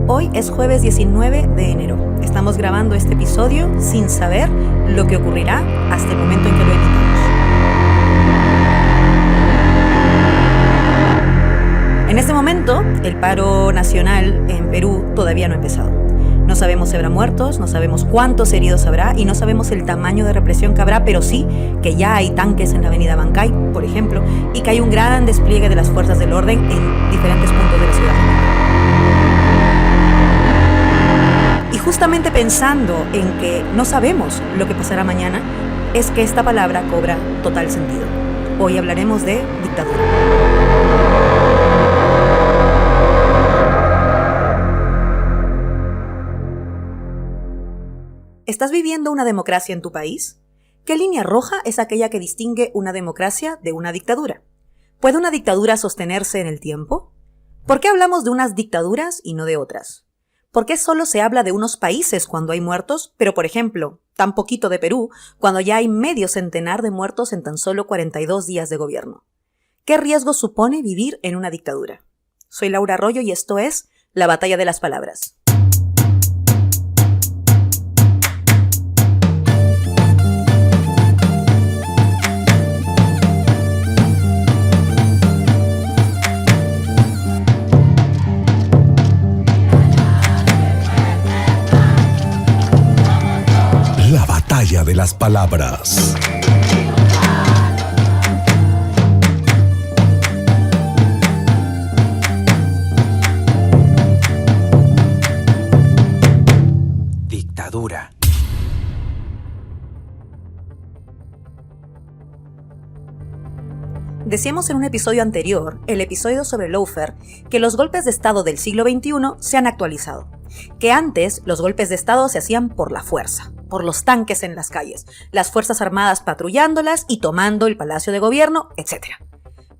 Hoy es jueves 19 de enero. Estamos grabando este episodio sin saber lo que ocurrirá hasta el momento en que lo emitimos. En este momento, el paro nacional en Perú todavía no ha empezado. No sabemos si habrá muertos, no sabemos cuántos heridos habrá y no sabemos el tamaño de represión que habrá, pero sí que ya hay tanques en la avenida Bancay, por ejemplo, y que hay un gran despliegue de las fuerzas del orden en diferentes puntos de la ciudad. Y justamente pensando en que no sabemos lo que pasará mañana, es que esta palabra cobra total sentido. Hoy hablaremos de dictadura. ¿Estás viviendo una democracia en tu país? ¿Qué línea roja es aquella que distingue una democracia de una dictadura? ¿Puede una dictadura sostenerse en el tiempo? ¿Por qué hablamos de unas dictaduras y no de otras? ¿Por qué solo se habla de unos países cuando hay muertos, pero por ejemplo, tan poquito de Perú, cuando ya hay medio centenar de muertos en tan solo 42 días de gobierno? ¿Qué riesgo supone vivir en una dictadura? Soy Laura Arroyo y esto es La Batalla de las Palabras. La Batalla de las Palabras. Dictadura. Decíamos en un episodio anterior, el episodio sobre lawfare, que los golpes de Estado del siglo XXI se han actualizado. Que antes los golpes de Estado se hacían por la fuerza, por los tanques en las calles, las fuerzas armadas patrullándolas y tomando el palacio de gobierno, etc.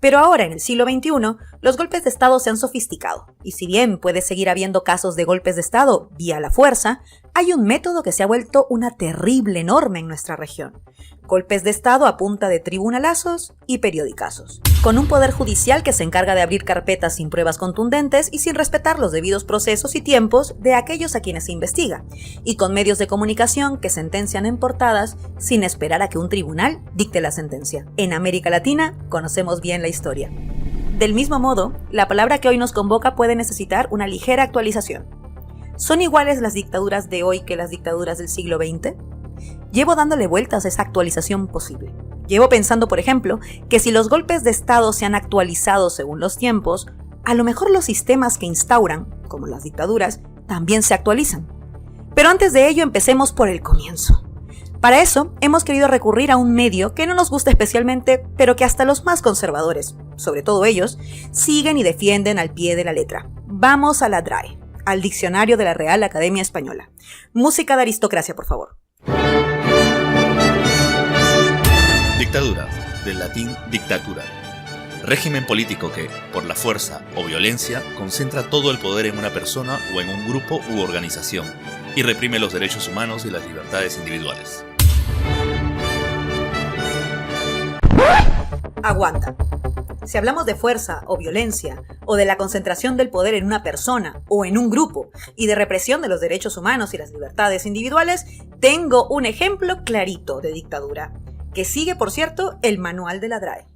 Pero ahora, en el siglo XXI, los golpes de Estado se han sofisticado, y si bien puede seguir habiendo casos de golpes de Estado vía la fuerza, hay un método que se ha vuelto una terrible norma en nuestra región. Golpes de Estado a punta de tribunalazos y periodicazos. Con un poder judicial que se encarga de abrir carpetas sin pruebas contundentes y sin respetar los debidos procesos y tiempos de aquellos a quienes se investiga. Y con medios de comunicación que sentencian en portadas sin esperar a que un tribunal dicte la sentencia. En América Latina conocemos bien la historia. Del mismo modo, la palabra que hoy nos convoca puede necesitar una ligera actualización. ¿Son iguales las dictaduras de hoy que las dictaduras del siglo XX? Llevo dándole vueltas a esa actualización posible. Llevo pensando, por ejemplo, que si los golpes de Estado se han actualizado según los tiempos, a lo mejor los sistemas que instauran, como las dictaduras, también se actualizan. Pero antes de ello, empecemos por el comienzo. Para eso, hemos querido recurrir a un medio que no nos gusta especialmente, pero que hasta los más conservadores, sobre todo ellos, siguen y defienden al pie de la letra. Vamos a la DRAE, al Diccionario de la Real Academia Española. Música de aristocracia, por favor. Dictadura, del latín dictatura. Régimen político que, por la fuerza o violencia, concentra todo el poder en una persona o en un grupo u organización y reprime los derechos humanos y las libertades individuales. Aguanta. Si hablamos de fuerza o violencia, o de la concentración del poder en una persona o en un grupo, y de represión de los derechos humanos y las libertades individuales, tengo un ejemplo clarito de dictadura, que sigue, por cierto, el manual de la DRAE.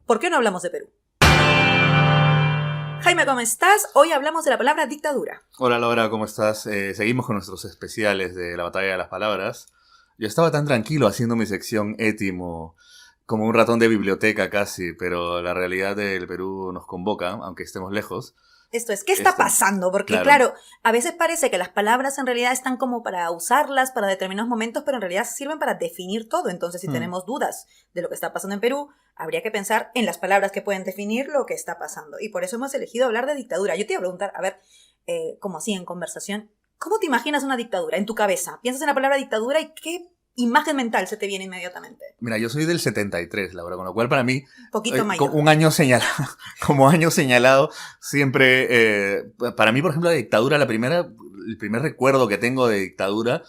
¿Por qué no hablamos de Perú? Jaime, ¿cómo estás? Hoy hablamos de la palabra dictadura. Hola Laura, ¿cómo estás? Seguimos con nuestros especiales de la Batalla de las Palabras. Yo estaba tan tranquilo haciendo mi sección étimo, como un ratón de biblioteca casi, pero la realidad del Perú nos convoca, aunque estemos lejos. Esto es, ¿qué está pasando? Porque claro, a veces parece que las palabras en realidad están como para usarlas para determinados momentos, pero en realidad sirven para definir todo. Entonces, si tenemos dudas de lo que está pasando en Perú, habría que pensar en las palabras que pueden definir lo que está pasando. Y por eso hemos elegido hablar de dictadura. Yo te iba a preguntar, a ver, como así en conversación, ¿cómo te imaginas una dictadura en tu cabeza? Piensas en la palabra dictadura y ¿qué imagen mental se te viene inmediatamente? Mira, yo soy del 73, Laura, con lo cual para mí, poquito mayor. Como año señalado, siempre, para mí, por ejemplo, la dictadura, el primer recuerdo que tengo de dictadura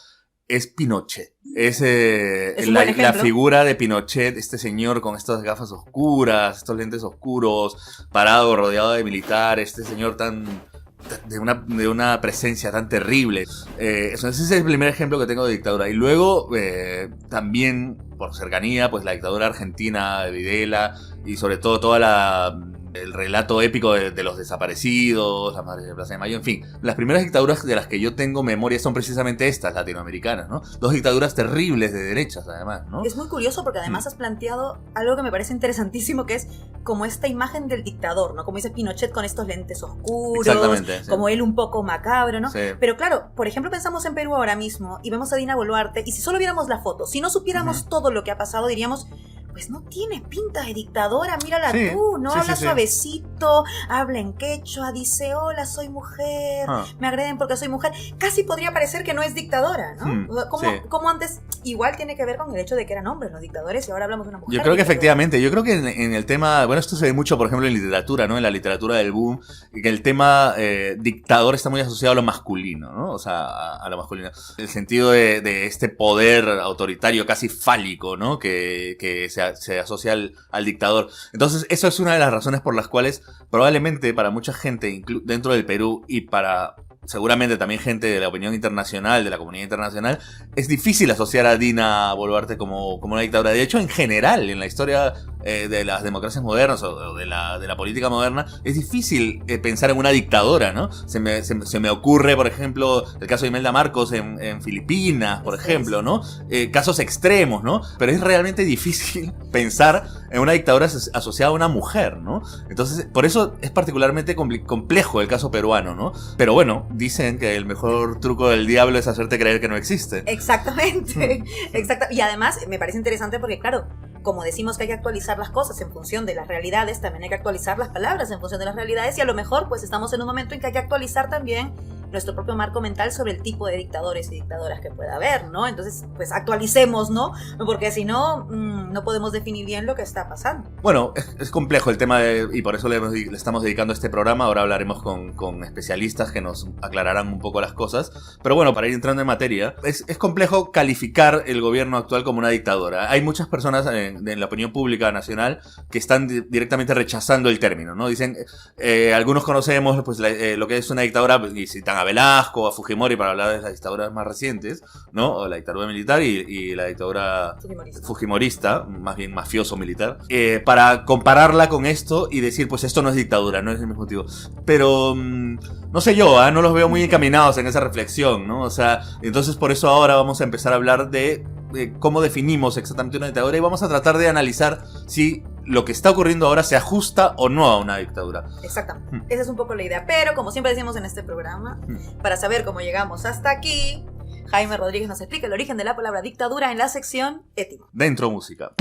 es Pinochet. Es la figura de Pinochet, este señor con estas gafas oscuras, estos lentes oscuros, parado, rodeado de militares, este señor tan de una presencia tan terrible. Ese es el primer ejemplo que tengo de dictadura. Y luego, también, por cercanía, pues la dictadura argentina de Videla y sobre todo el relato épico de los desaparecidos, la Madre de Plaza de Mayo, en fin. Las primeras dictaduras de las que yo tengo memoria son precisamente estas, latinoamericanas, ¿no? Dos dictaduras terribles de derechas, además, ¿no? Es muy curioso porque además has planteado algo que me parece interesantísimo, que es como esta imagen del dictador, ¿no? Como dice Pinochet con estos lentes oscuros, exactamente, sí. Como él un poco macabro, ¿no? Sí. Pero claro, por ejemplo, pensamos en Perú ahora mismo y vemos a Dina Boluarte, y si solo viéramos la foto, si no supiéramos todo lo que ha pasado, diríamos... Pues no tiene pinta de dictadora, mírala sí, tú, ¿no? sí, Habla sí, suavecito, habla en quechua, dice, hola, soy mujer, me agreden porque soy mujer. Casi podría parecer que no es dictadora, ¿no? O sea, como antes, igual tiene que ver con el hecho de que eran hombres los dictadores y ahora hablamos de una mujer. Yo creo que efectivamente, yo creo que en el tema, bueno, esto se ve mucho, por ejemplo, en literatura, ¿no? En la literatura del boom, que el tema dictador está muy asociado a lo masculino, ¿no? O sea, a lo masculino. El sentido de este poder autoritario casi fálico, ¿no? Que se asocia al dictador. Entonces, eso es una de las razones por las cuales probablemente para mucha gente dentro del Perú y para seguramente también gente de la opinión internacional, de la comunidad internacional, es difícil asociar a Dina Boluarte como una dictadura. De hecho, en general, en la historia de las democracias modernas o de la política moderna, es difícil pensar en una dictadora, ¿no? Se me ocurre, por ejemplo, el caso de Imelda Marcos en Filipinas, por ejemplo, ¿no? Casos extremos, ¿no? Pero es realmente difícil pensar en una dictadura asociada a una mujer, ¿no? Entonces, por eso es particularmente complejo el caso peruano, ¿no? Pero bueno, dicen que el mejor truco del diablo es hacerte creer que no existe. Exactamente. Exacto. Y además me parece interesante porque, claro, como decimos que hay que actualizar las cosas en función de las realidades, también hay que actualizar las palabras en función de las realidades, y a lo mejor pues estamos en un momento en que hay que actualizar también nuestro propio marco mental sobre el tipo de dictadores y dictadoras que pueda haber, ¿no? Entonces, pues actualicemos, ¿no? Porque si no, no podemos definir bien lo que está pasando. Bueno, es complejo el tema y por eso le estamos dedicando este programa. Ahora hablaremos con especialistas que nos aclararán un poco las cosas. Pero bueno, para ir entrando en materia, es complejo calificar el gobierno actual como una dictadura. Hay muchas personas en la opinión pública nacional que están directamente rechazando el término, ¿no? Dicen, algunos conocemos pues lo que es una dictadura y citan a Velasco, a Fujimori para hablar de las dictaduras más recientes, ¿no? O la dictadura militar y la dictadura fujimorista, más bien mafioso militar, para compararla con esto y decir, pues esto no es dictadura, no es el mismo motivo. Pero no sé yo, no los veo muy encaminados en esa reflexión, ¿no? O sea, entonces por eso ahora vamos a empezar a hablar de cómo definimos exactamente una dictadura y vamos a tratar de analizar si lo que está ocurriendo ahora se ajusta o no a una dictadura. Exactamente. Esa es un poco la idea. Pero, como siempre decimos en este programa, para saber cómo llegamos hasta aquí, Jaime Rodríguez nos explica el origen de la palabra dictadura en la sección Étimo. Dentro música.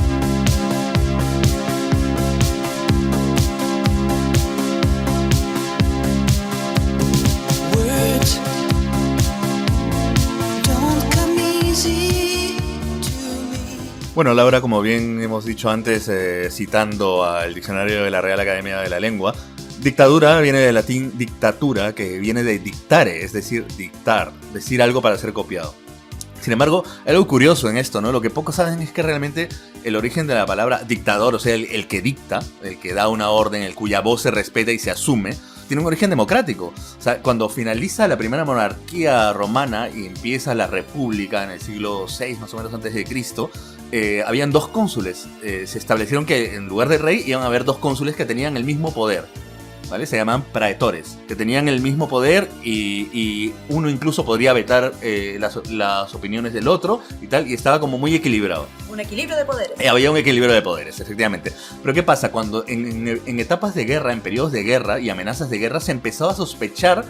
Bueno, Laura, como bien hemos dicho antes, citando al diccionario de la Real Academia de la Lengua, dictadura viene del latín dictatura, que viene de dictare, es decir, dictar, decir algo para ser copiado. Sin embargo, algo curioso en esto, ¿no? Lo que pocos saben es que realmente el origen de la palabra dictador, o sea, el que dicta, el que da una orden, el cuya voz se respeta y se asume, tiene un origen democrático. O sea, cuando finaliza la primera monarquía romana y empieza la república en el siglo VI, más o menos antes de Cristo, habían dos cónsules. Se establecieron que en lugar de rey iban a haber dos cónsules que tenían el mismo poder, ¿vale? Se llamaban praetores, que tenían el mismo poder y uno incluso podría vetar las opiniones del otro y tal, y estaba como muy equilibrado. Un equilibrio de poderes. Había un equilibrio de poderes, efectivamente. Pero ¿qué pasa? Cuando en etapas de guerra, en periodos de guerra y amenazas de guerra, se empezó a sospechar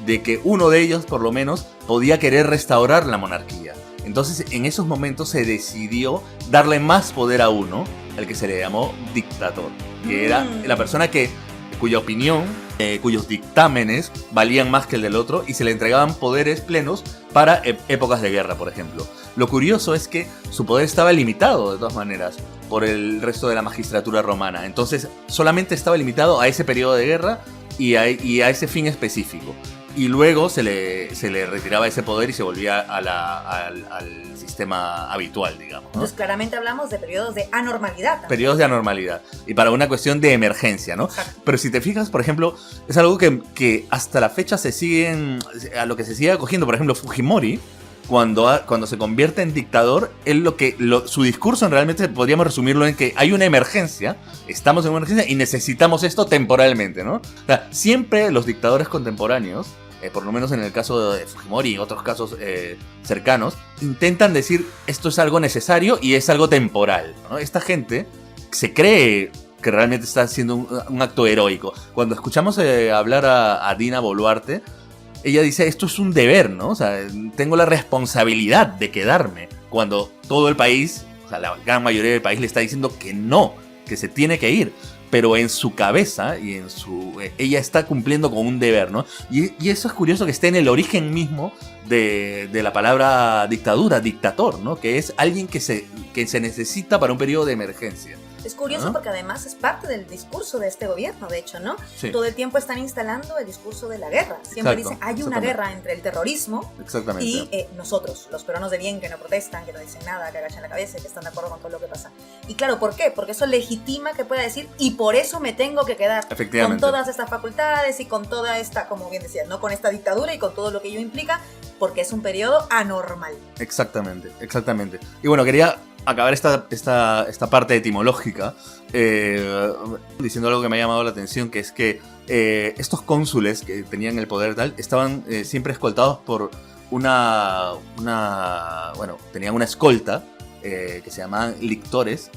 de que uno de ellos, por lo menos, podía querer restaurar la monarquía. Entonces, en esos momentos se decidió darle más poder a uno, al que se le llamó dictador, que era la persona cuya opinión, cuyos dictámenes valían más que el del otro y se le entregaban poderes plenos para épocas de guerra, por ejemplo. Lo curioso es que su poder estaba limitado, de todas maneras, por el resto de la magistratura romana. Entonces, solamente estaba limitado a ese periodo de guerra y a ese fin específico. Y luego se le retiraba ese poder y se volvía al sistema habitual, digamos, ¿no? Entonces claramente hablamos de periodos de anormalidad también. Periodos de anormalidad. Y para una cuestión de emergencia, ¿no? Exacto. Pero si te fijas, por ejemplo, es algo que hasta la fecha a lo que se sigue acogiendo. Por ejemplo, Fujimori, cuando se convierte en dictador, él su discurso realmente podríamos resumirlo en que hay una emergencia, estamos en una emergencia y necesitamos esto temporalmente, ¿no? O sea, siempre los dictadores contemporáneos, por lo menos en el caso de Fujimori y otros casos cercanos, intentan decir esto es algo necesario y es algo temporal, ¿no? Esta gente se cree que realmente está haciendo un acto heroico. Cuando escuchamos hablar a Dina Boluarte, ella dice, esto es un deber, ¿no? O sea, tengo la responsabilidad de quedarme. Cuando todo el país, o sea, la gran mayoría del país le está diciendo que no, que se tiene que ir. Pero en su cabeza y ella está cumpliendo con un deber, ¿no? Y eso es curioso que esté en el origen mismo de la palabra dictadura, dictator, ¿no? Que es alguien que se necesita para un periodo de emergencia. Es curioso porque además es parte del discurso de este gobierno, de hecho, ¿no? Sí. Todo el tiempo están instalando el discurso de la guerra. Siempre dicen, hay una guerra entre el terrorismo y nosotros, los peruanos de bien que no protestan, que no dicen nada, que agachan la cabeza y que están de acuerdo con todo lo que pasa. Y claro, ¿por qué? Porque eso legitima que pueda decir, y por eso me tengo que quedar con todas estas facultades y con toda esta, como bien decías, ¿no? Con esta dictadura y con todo lo que ello implica, porque es un periodo anormal. Exactamente. Y bueno, quería acabar esta parte etimológica diciendo algo que me ha llamado la atención, que es que estos cónsules que tenían el poder tal estaban siempre escoltados por tenían una escolta que se llamaban lictores,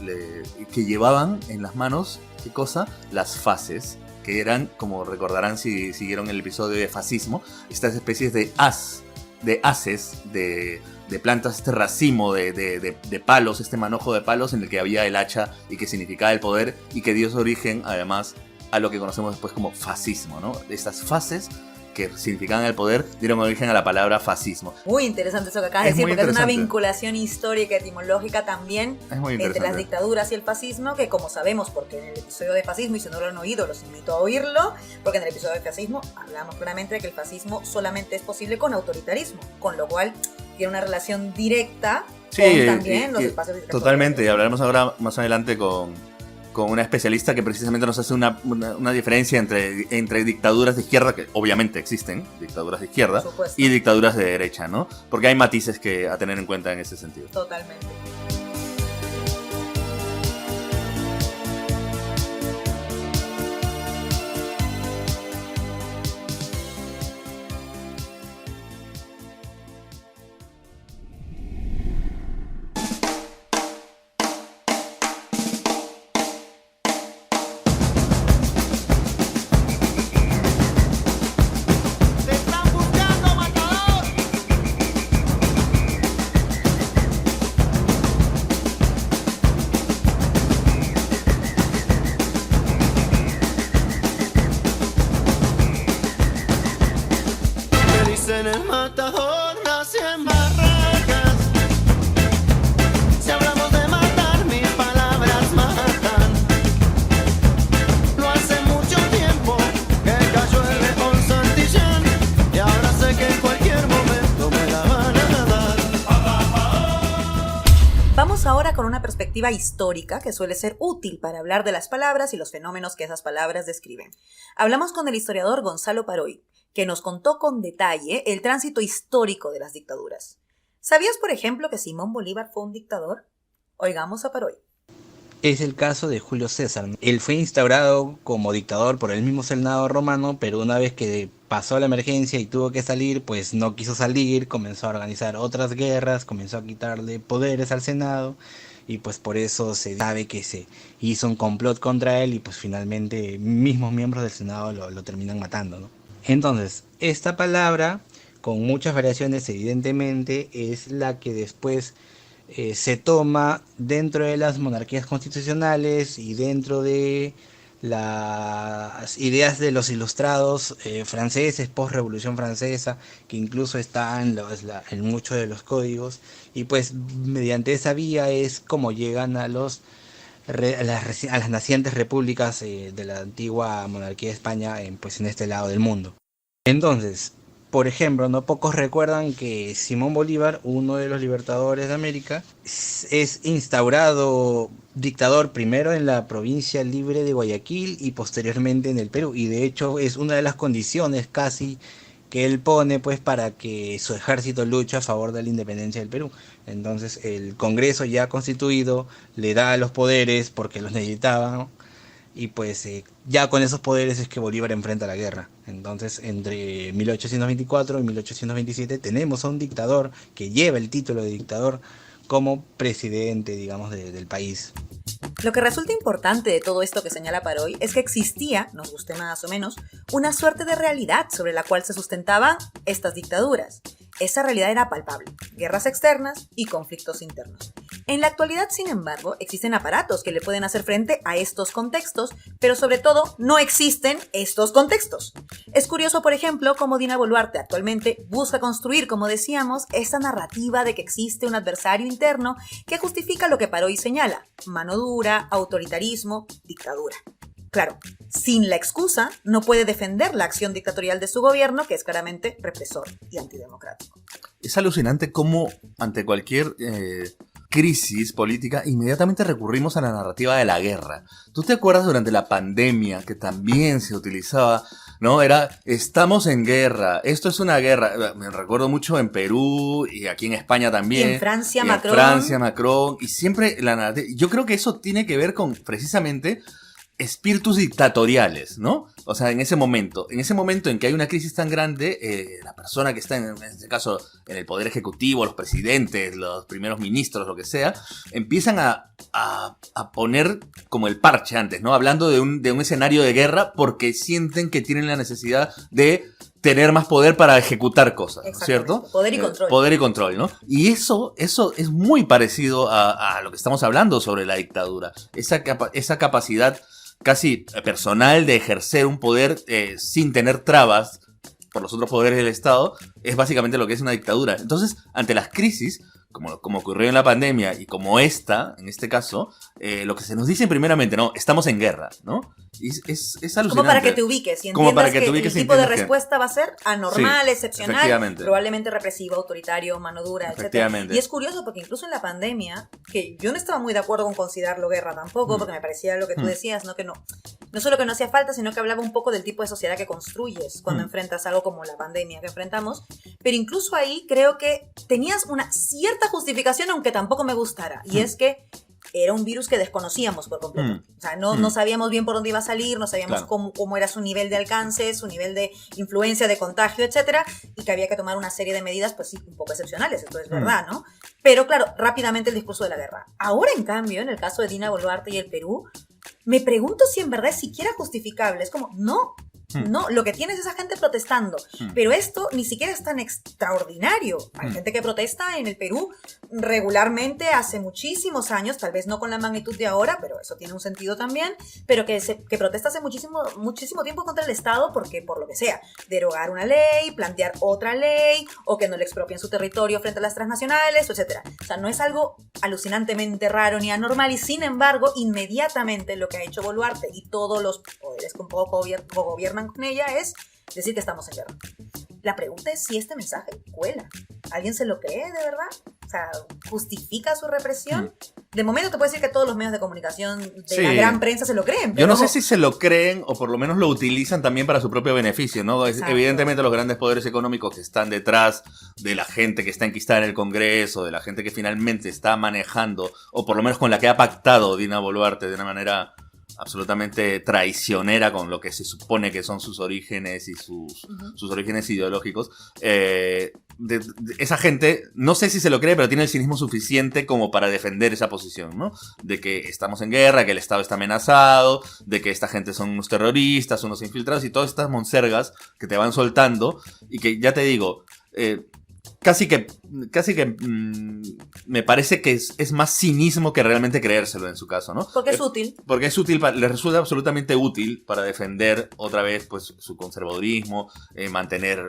que llevaban en las manos, ¿qué cosa? Las fases, que eran, como recordarán si siguieron el episodio de fascismo, estas especies de haces, de plantas, este racimo de palos, este manojo de palos en el que había el hacha y que significaba el poder y que dio su origen, además, a lo que conocemos después como fascismo, ¿no? Estas fases que significaban el poder dieron origen a la palabra fascismo. Muy interesante eso que acabas de decir, porque es una vinculación histórica y etimológica también entre las dictaduras y el fascismo, que como sabemos, porque en el episodio de fascismo, y si no lo han oído, los invito a oírlo, porque en el episodio de fascismo hablamos claramente de que el fascismo solamente es posible con autoritarismo, con lo cual tiene una relación directa con también los espacios directos. Totalmente, y hablaremos ahora más adelante con una especialista que precisamente nos hace una diferencia entre dictaduras de izquierda, que obviamente existen, dictaduras de izquierda, y dictaduras de derecha, ¿no? Porque hay matices a tener en cuenta en ese sentido. Totalmente. El matador nace en Barracas. Si hablamos de matar, mis palabras matan. No hace mucho tiempo que cayó el león Santillán, y ahora sé que en cualquier momento me la van a dar. Vamos ahora con una perspectiva histórica que suele ser útil para hablar de las palabras y los fenómenos que esas palabras describen. Hablamos con el historiador Gonzalo Parodi, que nos contó con detalle el tránsito histórico de las dictaduras. ¿Sabías, por ejemplo, que Simón Bolívar fue un dictador? Oigamos a Parodi. Es el caso de Julio César. Él fue instaurado como dictador por el mismo Senado romano, pero una vez que pasó la emergencia y tuvo que salir, pues no quiso salir, comenzó a organizar otras guerras, comenzó a quitarle poderes al Senado, y pues por eso se sabe que se hizo un complot contra él y pues finalmente mismos miembros del Senado lo terminan matando, ¿no? Entonces, esta palabra, con muchas variaciones evidentemente, es la que después se toma dentro de las monarquías constitucionales y dentro de las ideas de los ilustrados franceses, post-revolución francesa, que incluso están en muchos de los códigos, y pues mediante esa vía es como llegan a los a las nacientes repúblicas de la antigua monarquía de España pues en este lado del mundo. Entonces, por ejemplo, no pocos recuerdan que Simón Bolívar, uno de los libertadores de América, es instaurado dictador primero en la provincia libre de Guayaquil y posteriormente en el Perú. Y de hecho es una de las condiciones casi que él pone pues para que su ejército luche a favor de la independencia del Perú. Entonces el Congreso ya constituido le da los poderes porque los necesitaba, ¿no? Y pues ya con esos poderes es que Bolívar enfrenta la guerra. Entonces entre 1824 y 1827 tenemos a un dictador que lleva el título de dictador como presidente, digamos, del país. Lo que resulta importante de todo esto que señala Paroy es que existía, nos guste más o menos, una suerte de realidad sobre la cual se sustentaban estas dictaduras. Esa realidad era palpable: guerras externas y conflictos internos. En la actualidad, sin embargo, existen aparatos que le pueden hacer frente a estos contextos, pero sobre todo no existen estos contextos. Es curioso, por ejemplo, cómo Dina Boluarte actualmente busca construir, como decíamos, esta narrativa de que existe un adversario interno que justifica lo que Paroy señala: mano dura, autoritarismo, dictadura. Claro, sin la excusa no puede defender la acción dictatorial de su gobierno, que es claramente represor y antidemocrático. Es alucinante cómo ante cualquier crisis política inmediatamente recurrimos a la narrativa de la guerra. ¿Tú te acuerdas durante la pandemia que también se utilizaba, ¿no? Era, estamos en guerra, esto es una guerra. Me recuerdo mucho en Perú y aquí en España también. Y en Francia, Macron. En Francia, Macron. Y siempre la narrativa. Yo creo que eso tiene que ver con precisamente espíritus dictatoriales, ¿no? O sea, en ese momento en que hay una crisis tan grande, la persona que está en este caso en el poder ejecutivo, los presidentes, los primeros ministros, lo que sea, empiezan a poner como el parche antes, ¿no? Hablando de un escenario de guerra porque sienten que tienen la necesidad de tener más poder para ejecutar cosas, ¿no es cierto? Poder y control. Poder y control, ¿no? Y eso es muy parecido a lo que estamos hablando sobre la dictadura. Esa capacidad casi personal de ejercer un poder sin tener trabas por los otros poderes del Estado, es básicamente lo que es una dictadura. Entonces, ante las crisis, como ocurrió en la pandemia y como esta, en este caso, lo que se nos dice primeramente, no, estamos en guerra, ¿no? Y es alucinante. Como para que te ubiques y entiendas que el tipo de respuesta va a ser anormal, sí, excepcional, probablemente represivo, autoritario, mano dura, etc. Y es curioso porque incluso en la pandemia, que yo no estaba muy de acuerdo con considerarlo guerra tampoco, porque me parecía lo que tú decías, no solo que no hacía falta, sino que hablaba un poco del tipo de sociedad que construyes cuando enfrentas algo como la pandemia que enfrentamos, pero incluso ahí creo que tenías una cierta justificación, aunque tampoco me gustara, y es que era un virus que desconocíamos por completo. O sea, no sabíamos bien por dónde iba a salir, no sabíamos cómo era su nivel de alcance, su nivel de influencia, de contagio, etcétera, y que había que tomar una serie de medidas, pues sí, un poco excepcionales, esto es verdad, ¿no? Pero claro, rápidamente el discurso de la guerra. Ahora, en cambio, en el caso de Dina Boluarte y el Perú, me pregunto si en verdad es siquiera justificable. Es como, no, lo que tienes es esa gente protestando, pero esto ni siquiera es tan extraordinario. Hay gente que protesta en el Perú regularmente hace muchísimos años, tal vez no con la magnitud de ahora, pero eso tiene un sentido también, pero que protesta hace muchísimo tiempo contra el Estado porque, por lo que sea, derogar una ley, plantear otra ley, o que no le expropien su territorio frente a las transnacionales, etc. O sea, no es algo alucinantemente raro ni anormal, y sin embargo, inmediatamente lo que ha hecho Boluarte y todos los poderes que un poco gobiernan con ella es decir que estamos en guerra. La pregunta es si este mensaje cuela. ¿Alguien se lo cree de verdad? O sea, ¿justifica su represión? De momento te puedo decir que todos los medios de comunicación de la gran prensa se lo creen. Pero yo no sé si se lo creen o por lo menos lo utilizan también para su propio beneficio, ¿no? Evidentemente los grandes poderes económicos que están detrás de la gente que está enquistada en el Congreso, de la gente que finalmente está manejando, o por lo menos con la que ha pactado Dina Boluarte de una manera absolutamente traicionera con lo que se supone que son sus orígenes y sus orígenes ideológicos. Esa gente, no sé si se lo cree, pero tiene el cinismo suficiente como para defender esa posición, ¿no? De que estamos en guerra, que el Estado está amenazado, de que esta gente son unos terroristas, unos infiltrados y todas estas monsergas que te van soltando y que, ya te digo, casi que me parece que es más cinismo que realmente creérselo en su caso, ¿no? Porque es útil. Porque es útil, le resulta absolutamente útil para defender otra vez pues su conservadurismo, mantener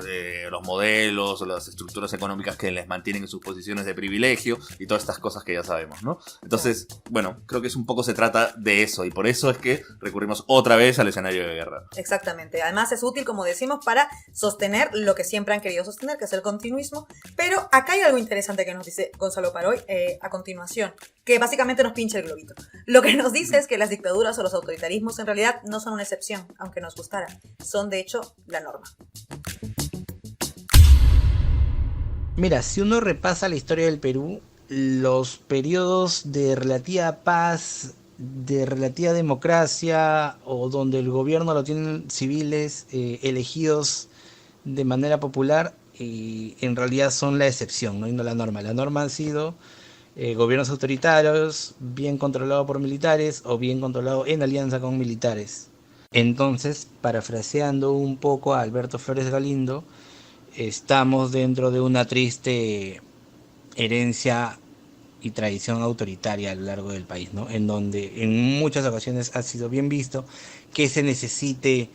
los modelos o las estructuras económicas que les mantienen en sus posiciones de privilegio y todas estas cosas que ya sabemos, ¿no? Entonces, bueno, creo que un poco se trata de eso y por eso es que recurrimos otra vez al escenario de guerra. Exactamente. Además es útil, como decimos, para sostener lo que siempre han querido sostener, que es el continuismo. Pero acá hay algo interesante que nos dice Gonzalo Paroy a continuación, que básicamente nos pincha el globito. Lo que nos dice es que las dictaduras o los autoritarismos en realidad no son una excepción, aunque nos gustara. Son de hecho la norma. Mira, si uno repasa la historia del Perú, los periodos de relativa paz, de relativa democracia, o donde el gobierno lo tienen civiles elegidos de manera popular, en realidad son la excepción, ¿no? Y no la norma. La norma han sido gobiernos autoritarios, bien controlados por militares o bien controlados en alianza con militares. Entonces, parafraseando un poco a Alberto Flores Galindo, estamos dentro de una triste herencia y tradición autoritaria a lo largo del país, ¿no? En donde en muchas ocasiones ha sido bien visto que se necesite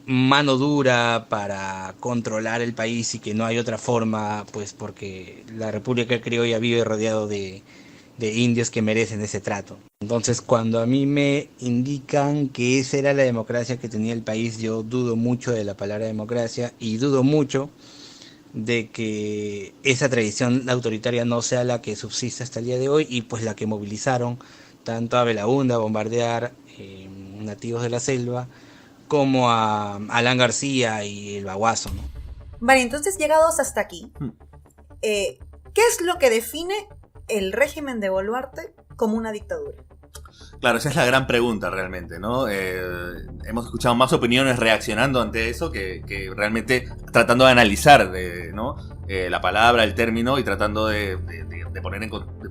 mano dura para controlar el país y que no hay otra forma, pues porque la República Criolla vive rodeado de indios que merecen ese trato. Entonces, cuando a mí me indican que esa era la democracia que tenía el país, yo dudo mucho de la palabra democracia y dudo mucho de que esa tradición autoritaria no sea la que subsiste hasta el día de hoy y pues la que movilizaron tanto a Belaúnde a bombardear nativos de la selva como a Alan García y el Baguazo, ¿no? Vale, entonces llegados hasta aquí, ¿qué es lo que define el régimen de Boluarte como una dictadura? Claro, esa es la gran pregunta realmente, ¿no? Hemos escuchado más opiniones reaccionando ante eso que realmente tratando de analizar, ¿no? La palabra, el término y tratando de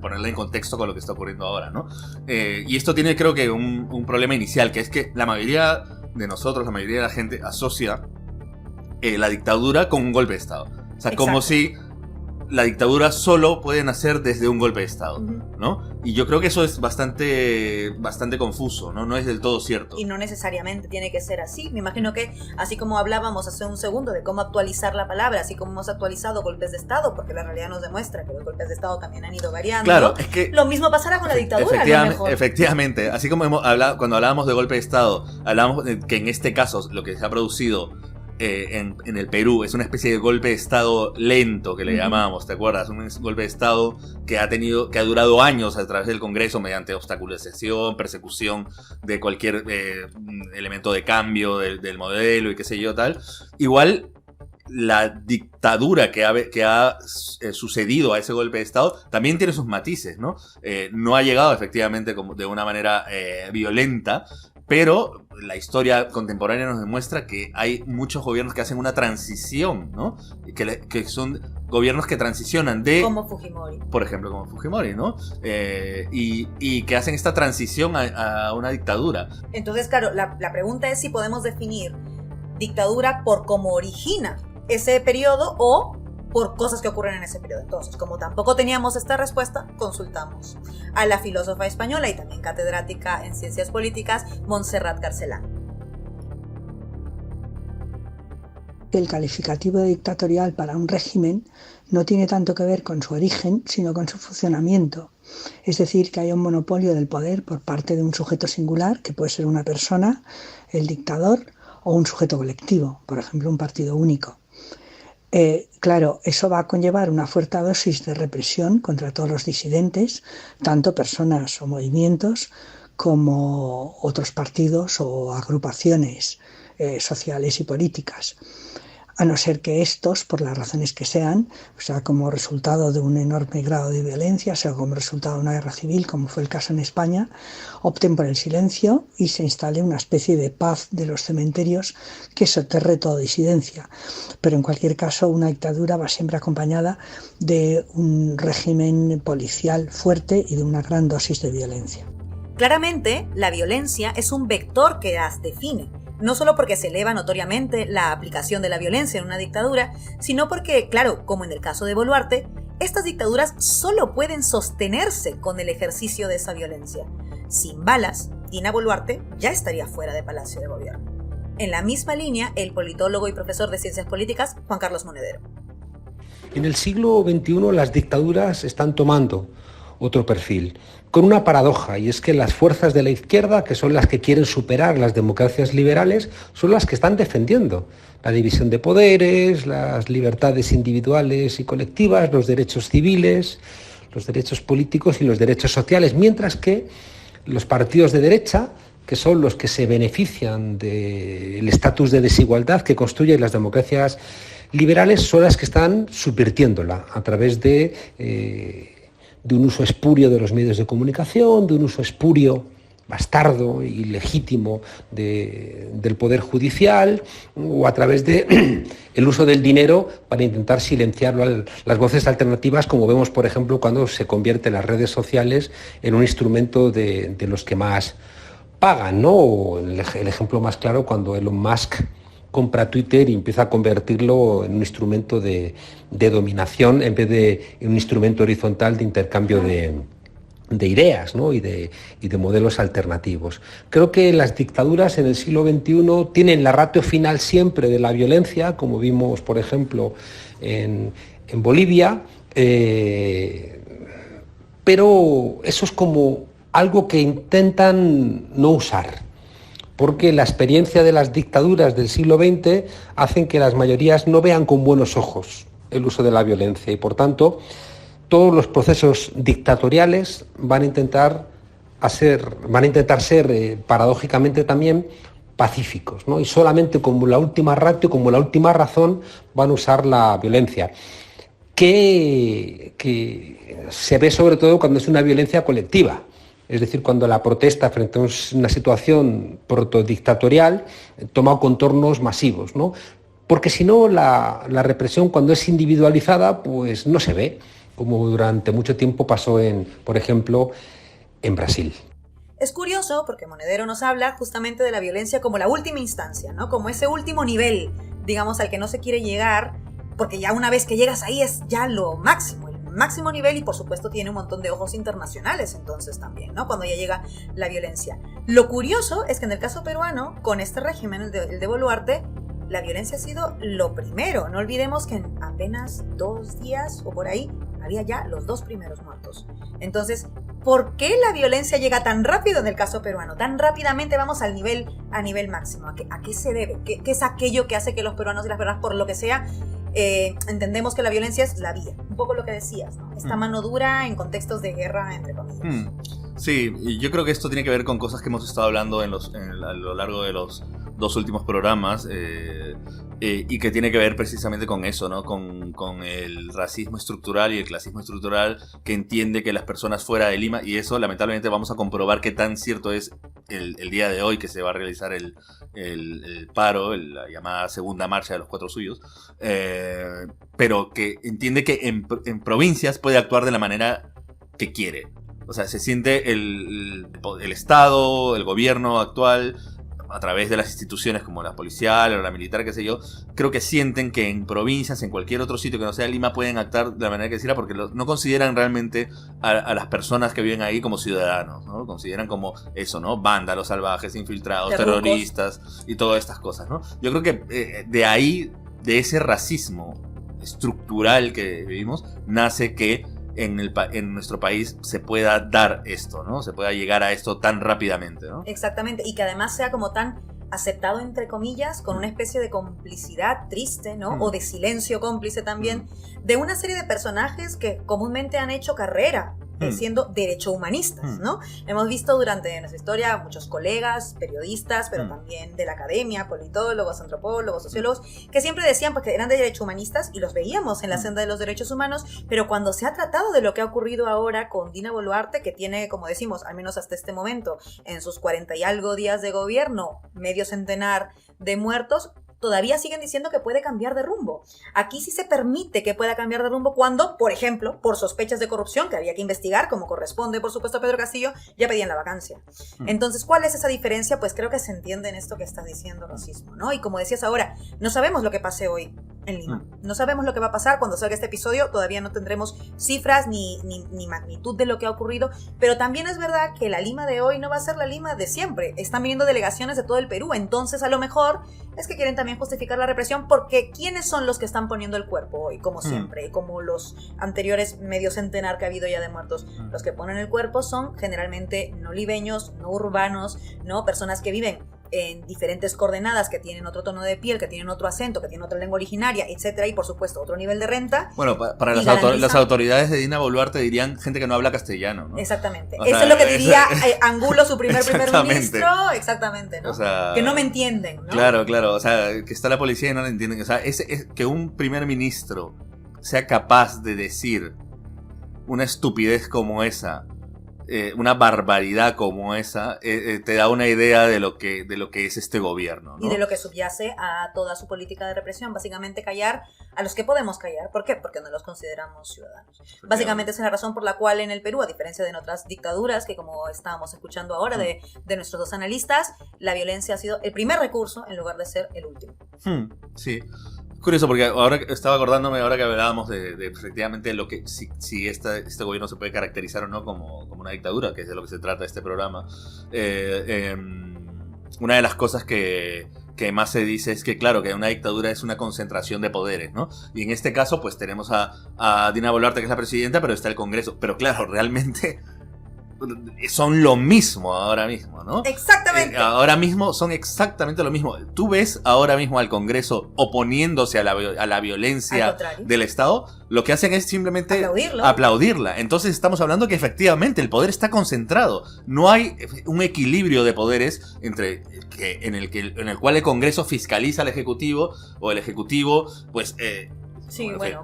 ponerla en contexto con lo que está ocurriendo ahora, ¿no? Y esto tiene, creo que, un problema inicial, que es que la mayoría de nosotros, la mayoría de la gente asocia la dictadura con un golpe de Estado. O sea, como si la dictadura solo puede nacer desde un golpe de Estado, ¿no? Y yo creo que eso es bastante confuso, ¿no? No es del todo cierto. Y no necesariamente tiene que ser así. Me imagino que, así como hablábamos hace un segundo de cómo actualizar la palabra, así como hemos actualizado golpes de Estado, porque la realidad nos demuestra que los golpes de Estado también han ido variando. Claro, es que lo mismo pasará con la dictadura, efectivamente. Así como cuando hablábamos de golpe de Estado, hablábamos de que en este caso lo que se ha producido en el Perú es una especie de golpe de Estado lento que le llamamos, ¿te acuerdas? Un golpe de Estado que ha durado años a través del Congreso mediante obstaculización, persecución de cualquier elemento de cambio del modelo y qué sé yo tal. Igual la dictadura que ha sucedido a ese golpe de Estado también tiene sus matices, ¿no? No ha llegado efectivamente de una manera violenta, pero la historia contemporánea nos demuestra que hay muchos gobiernos que hacen una transición, ¿no? Que son gobiernos que transicionan de... Como Fujimori. Por ejemplo, como Fujimori, ¿no? Y que hacen esta transición a una dictadura. Entonces, claro, la pregunta es si podemos definir dictadura por cómo origina ese periodo o por cosas que ocurren en ese periodo. Entonces, como tampoco teníamos esta respuesta, consultamos a la filósofa española y también catedrática en ciencias políticas, Montserrat Garcelán. El calificativo de dictatorial para un régimen no tiene tanto que ver con su origen, sino con su funcionamiento. Es decir, que hay un monopolio del poder por parte de un sujeto singular, que puede ser una persona, el dictador, o un sujeto colectivo, por ejemplo, un partido único. Claro, eso va a conllevar una fuerte dosis de represión contra todos los disidentes, tanto personas o movimientos como otros partidos o agrupaciones sociales y políticas. A no ser que estos, por las razones que sean, o sea, como resultado de un enorme grado de violencia, o sea, como resultado de una guerra civil, como fue el caso en España, opten por el silencio y se instale una especie de paz de los cementerios que soterre toda disidencia. Pero en cualquier caso, una dictadura va siempre acompañada de un régimen policial fuerte y de una gran dosis de violencia. Claramente, la violencia es un vector que las define. No solo porque se eleva notoriamente la aplicación de la violencia en una dictadura, sino porque, claro, como en el caso de Boluarte, estas dictaduras solo pueden sostenerse con el ejercicio de esa violencia. Sin balas, Dina Boluarte ya estaría fuera de Palacio de Gobierno. En la misma línea, el politólogo y profesor de Ciencias Políticas, Juan Carlos Monedero. En el siglo XXI las dictaduras están tomando otro perfil, con una paradoja, y es que las fuerzas de la izquierda, que son las que quieren superar las democracias liberales, son las que están defendiendo la división de poderes, las libertades individuales y colectivas, los derechos civiles, los derechos políticos y los derechos sociales, mientras que los partidos de derecha, que son los que se benefician del estatus de desigualdad que construyen las democracias liberales, son las que están subvirtiéndola a través de un uso espurio de los medios de comunicación, de un uso espurio, bastardo y legítimo del poder judicial, o a través de el uso del dinero para intentar silenciar las voces alternativas, como vemos, por ejemplo, cuando se convierten las redes sociales en un instrumento de los que más pagan, ¿no? O el ejemplo más claro, cuando Elon Musk compra Twitter y empieza a convertirlo en un instrumento de dominación en vez de un instrumento horizontal de intercambio de ideas, ¿no? y de modelos alternativos. Creo que las dictaduras en el siglo XXI tienen la ratio final siempre de la violencia, como vimos, por ejemplo, en Bolivia, pero eso es como algo que intentan no usar, porque la experiencia de las dictaduras del siglo XX hacen que las mayorías no vean con buenos ojos el uso de la violencia y, por tanto, todos los procesos dictatoriales van a intentar ser paradójicamente también pacíficos, ¿no? Y solamente como la última ratio, como la última razón, van a usar la violencia, que se ve sobre todo cuando es una violencia colectiva. Es decir, cuando la protesta frente a una situación protodictatorial toma contornos masivos, ¿no? Porque si no, la represión, cuando es individualizada, pues no se ve, como durante mucho tiempo pasó, por ejemplo, en Brasil. Es curioso porque Monedero nos habla justamente de la violencia como la última instancia, ¿no? Como ese último nivel, digamos, al que no se quiere llegar, porque ya una vez que llegas ahí es ya lo máximo, máximo nivel, y por supuesto tiene un montón de ojos internacionales entonces también, ¿no? Cuando ya llega la violencia. Lo curioso es que en el caso peruano, con este régimen, el de Boluarte, la violencia ha sido lo primero. No olvidemos que en apenas 2 días o por ahí había ya los 2 primeros muertos. Entonces, ¿por qué la violencia llega tan rápido en el caso peruano? Tan rápidamente vamos a nivel máximo. ¿A qué se debe? ¿Qué es aquello que hace que los peruanos y las peruanas, por lo que sea, entendemos que la violencia es la vía? Un poco lo que decías, ¿no? Esta mano dura en contextos de guerra, entre comillas. Sí, y yo creo que esto tiene que ver con cosas que hemos estado hablando a lo largo de los 2 últimos programas, y que tiene que ver precisamente con eso, ¿no? Con el racismo estructural y el clasismo estructural, que entiende que las personas fuera de Lima, y eso lamentablemente vamos a comprobar qué tan cierto es el día de hoy, que se va a realizar el paro, la llamada segunda marcha de los 4 suyos, pero que entiende que en provincias puede actuar de la manera que quiere. O sea, se siente el Estado, el gobierno actual, a través de las instituciones como la policial o la militar, qué sé yo, creo que sienten que en provincias, en cualquier otro sitio que no sea Lima, pueden actuar de la manera que quisiera, porque no consideran realmente a las personas que viven ahí como ciudadanos, ¿no? Consideran como eso, ¿no? Vándalos, salvajes, infiltrados, terroristas y todas estas cosas, ¿no? Yo creo que de ahí, de ese racismo estructural que vivimos, nace que en nuestro país se pueda dar esto, ¿no? Se pueda llegar a esto tan rápidamente, ¿no? Exactamente, y que además sea como tan aceptado, entre comillas, con una especie de complicidad triste, ¿no? O de silencio cómplice también, de una serie de personajes que comúnmente han hecho carrera siendo derechohumanistas, ¿no? Hemos visto durante nuestra historia muchos colegas, periodistas, pero también de la academia, politólogos, antropólogos, sociólogos, que siempre decían pues, que eran de derechohumanistas y los veíamos en la senda de los derechos humanos, pero cuando se ha tratado de lo que ha ocurrido ahora con Dina Boluarte, que tiene, como decimos, al menos hasta este momento, en sus 40 y algo días de gobierno, medio centenar de muertos, todavía siguen diciendo que puede cambiar de rumbo. Aquí sí se permite que pueda cambiar de rumbo cuando, por ejemplo, por sospechas de corrupción que había que investigar, como corresponde, por supuesto, a Pedro Castillo, ya pedían la vacancia. Entonces, ¿cuál es esa diferencia? Pues creo que se entiende en esto que estás diciendo, Racismo, ¿no? Y como decías ahora, no sabemos lo que pase hoy en Lima. No sabemos lo que va a pasar cuando salga este episodio. Todavía no tendremos cifras ni magnitud de lo que ha ocurrido. Pero también es verdad que la Lima de hoy no va a ser la Lima de siempre. Están viniendo delegaciones de todo el Perú. Entonces, a lo mejor es que quieren también justificar la represión, porque ¿quiénes son los que están poniendo el cuerpo hoy? Como siempre, como los anteriores medio centenar que ha habido ya de muertos. Los que ponen el cuerpo son generalmente no libeños, no urbanos, no personas que viven en diferentes coordenadas, que tienen otro tono de piel, que tienen otro acento, que tienen otra lengua originaria, etcétera, y por supuesto otro nivel de renta. Bueno, para las autoridades de Dina Boluarte dirían gente que no habla castellano, ¿no? Exactamente. O Eso sea, es lo que diría Angulo, su primer ministro. Exactamente, ¿no? O sea, que no me entienden, ¿no? Claro, o sea, que está la policía y no la entienden. O sea, es que un primer ministro sea capaz de decir una estupidez como esa, una barbaridad como esa, te da una idea de lo que es este gobierno, ¿no? Y de lo que subyace a toda su política de represión. Básicamente callar a los que podemos callar. ¿Por qué? Porque no los consideramos ciudadanos. Básicamente esa es la razón por la cual en el Perú, a diferencia de en otras dictaduras, que como estábamos escuchando ahora de nuestros dos analistas, la violencia ha sido el primer recurso en lugar de ser el último. Sí. Curioso, porque ahora estaba acordándome, ahora que hablábamos de efectivamente lo que si este gobierno se puede caracterizar o no como una dictadura, que es de lo que se trata este programa. Una de las cosas que más se dice es que, claro, que una dictadura es una concentración de poderes, ¿no? Y en este caso, pues tenemos a Dina Boluarte, que es la presidenta, pero está el Congreso. Pero claro, realmente son lo mismo ahora mismo, ¿no? Exactamente. Ahora mismo son exactamente lo mismo. Tú ves ahora mismo al Congreso oponiéndose a la violencia del Estado, lo que hacen es simplemente aplaudirla. Entonces estamos hablando que efectivamente el poder está concentrado. No hay un equilibrio de poderes en el cual el Congreso fiscaliza al Ejecutivo, o el Ejecutivo, pues...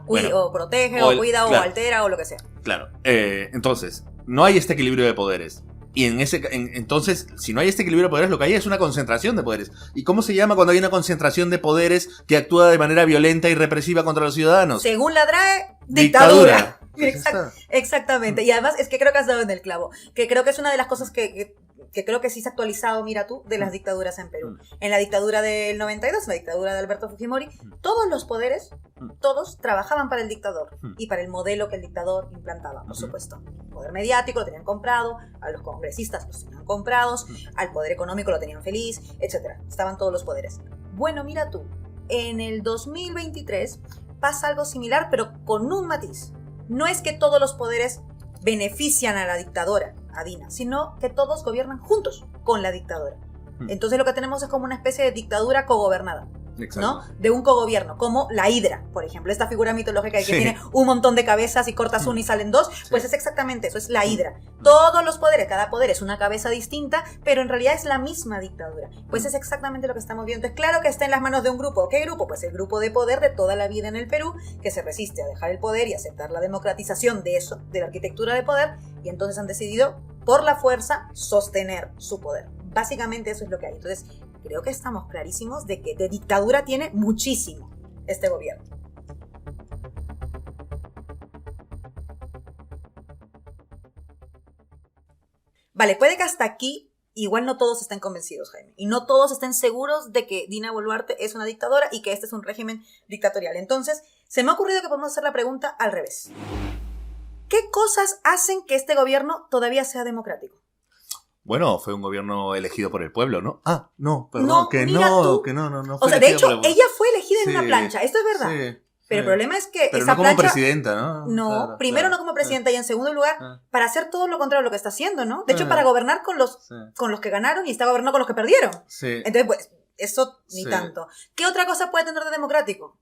o protege, o cuida, o altera, o lo que sea. Claro. Entonces, no hay este equilibrio de poderes. Y entonces, si no hay este equilibrio de poderes, lo que hay es una concentración de poderes. ¿Y cómo se llama cuando hay una concentración de poderes que actúa de manera violenta y represiva contra los ciudadanos? Según la DRAE, dictadura. Pues Exactamente. Y además es que creo que has dado en el clavo. Que creo que es una de las cosas que creo que sí se ha actualizado, mira tú, de las dictaduras en Perú. En la dictadura del 92, en la dictadura de Alberto Fujimori, todos los poderes, todos trabajaban para el dictador y para el modelo que el dictador implantaba, por supuesto. El poder mediático lo tenían comprado, a los congresistas los tenían comprados, al poder económico lo tenían feliz, etc. Estaban todos los poderes. Bueno, mira tú, en el 2023 pasa algo similar, pero con un matiz. No es que todos los poderes benefician a la dictadora, a Dina, sino que todos gobiernan juntos con la dictadora. Entonces lo que tenemos es como una especie de dictadura cogobernada, ¿no? De un cogobierno, como la Hidra, por ejemplo, esta figura mitológica que tiene un montón de cabezas y cortas una y salen dos, pues es exactamente eso, es la Hidra. Todos los poderes, cada poder es una cabeza distinta, pero en realidad es la misma dictadura. Pues es exactamente lo que estamos viendo. Es claro que está en las manos de un grupo. ¿Qué grupo? Pues el grupo de poder de toda la vida en el Perú, que se resiste a dejar el poder y aceptar la democratización de eso, de la arquitectura de poder, y entonces han decidido, por la fuerza, sostener su poder. Básicamente eso es lo que hay. Entonces, creo que estamos clarísimos de que de dictadura tiene muchísimo este gobierno. Vale, puede que hasta aquí igual no todos estén convencidos, Jaime, y no todos estén seguros de que Dina Boluarte es una dictadora y que este es un régimen dictatorial. Entonces, se me ha ocurrido que podemos hacer la pregunta al revés. ¿Qué cosas hacen que este gobierno todavía sea democrático? Bueno, fue un gobierno elegido por el pueblo, ¿no? Ah, no, perdón, no, que mira no, tú. que no. O sea, de hecho, ella fue elegida en una plancha, esto es verdad. Sí, pero el problema es que pero esa no como plancha... presidenta, ¿no? No, Claro, primero claro. no como presidenta y en segundo lugar, para hacer todo lo contrario a lo que está haciendo, ¿no? De hecho, para gobernar con los que ganaron y está gobernando con los que perdieron. Sí. Entonces, pues, eso ni Sí. tanto. ¿Qué otra cosa puede tener de democrático?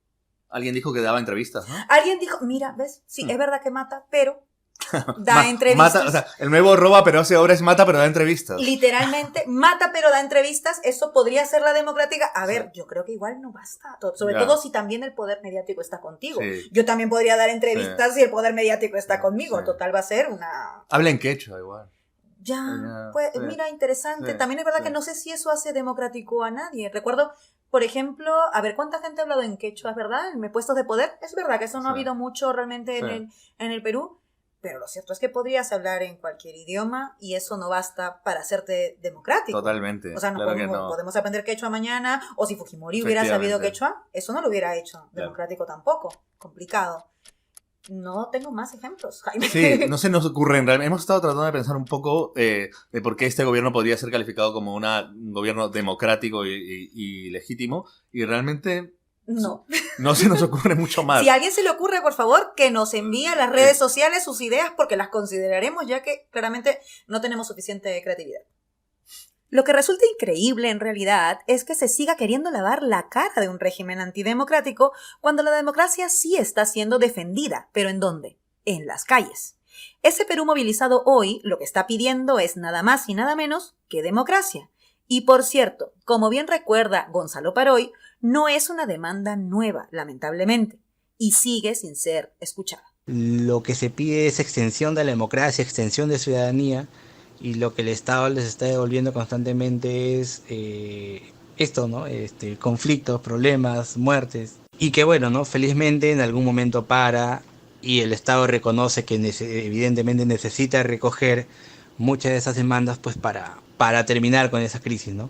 Alguien dijo que daba entrevistas, ¿no? Alguien dijo, mira, ¿ves? Sí, es verdad que mata, pero da entrevistas. Mata, o sea, el nuevo roba, pero hace obras, mata, pero da entrevistas. Literalmente, mata pero da entrevistas, eso podría ser la democrática. A ver, yo creo que igual no basta. Sobre todo si también el poder mediático está contigo. Sí. Yo también podría dar entrevistas si el poder mediático está conmigo. Sí. Total va a ser una... Habla en quechua igual. Ya, pues mira, interesante. Sí. También es verdad Sí. que no sé si eso hace democrático a nadie. Recuerdo Por ejemplo, a ver, ¿cuánta gente ha hablado en quechua, es verdad? En puestos de poder. Es verdad que eso no ha habido mucho realmente en el Perú, pero lo cierto es que podrías hablar en cualquier idioma y eso no basta para hacerte democrático. Totalmente. O sea, claro que no. podemos aprender quechua mañana, o si Fujimori hubiera sabido quechua, eso no lo hubiera hecho democrático tampoco. Complicado. No tengo más ejemplos, Jaime. Sí, no se nos ocurren. Hemos estado tratando de pensar un poco de por qué este gobierno podría ser calificado como un gobierno democrático y legítimo. Y realmente no se nos ocurre mucho más. Si a alguien se le ocurre, por favor, que nos envíe a las redes sociales sus ideas porque las consideraremos, ya que claramente no tenemos suficiente creatividad. Lo que resulta increíble en realidad es que se siga queriendo lavar la cara de un régimen antidemocrático cuando la democracia sí está siendo defendida. ¿Pero en dónde? En las calles. Ese Perú movilizado hoy lo que está pidiendo es nada más y nada menos que democracia. Y por cierto, como bien recuerda Gonzalo Paroy, no es una demanda nueva, lamentablemente, y sigue sin ser escuchada. Lo que se pide es extensión de la democracia, extensión de ciudadanía. Y lo que el Estado les está devolviendo constantemente es esto, ¿no? Conflictos, problemas, muertes. Y que bueno, ¿no? Felizmente en algún momento para y el Estado reconoce que evidentemente necesita recoger muchas de esas demandas pues para terminar con esa crisis, ¿no?